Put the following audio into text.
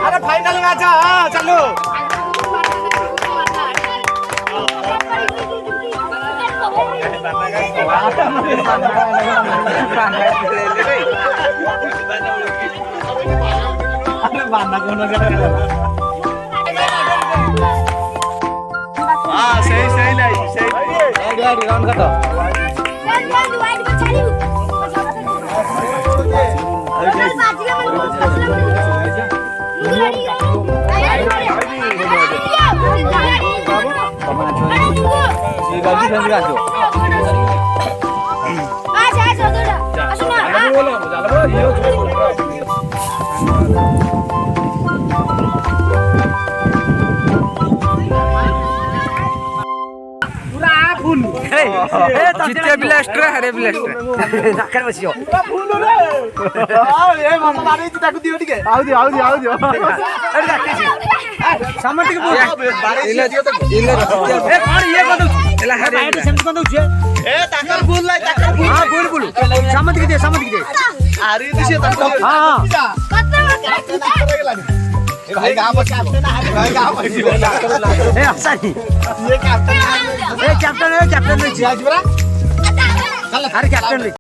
अरे final match है हाँ चलो हाँ सही सही नहीं सही राउंड खत्म जितने ब्लास्टर हरे ब्लास्टर नाकर बसियो ए मन मारे ती ताकू दियो टिके आउ दियो अरे डाके सामने टिके इले दियो तो इले ए कौन ये कोन एला हरे बैठ सेम कोन दउछे ए ताकर बोल लाई ताकर हां बोल सामने टिके दे अरे दिसे ताकर हां ए भाई गांव पर कैप्टन है भाई गांव पर ए असानी ये कैप्टन है कैप्टन नहीं आज बरा चल अरे कैप्टन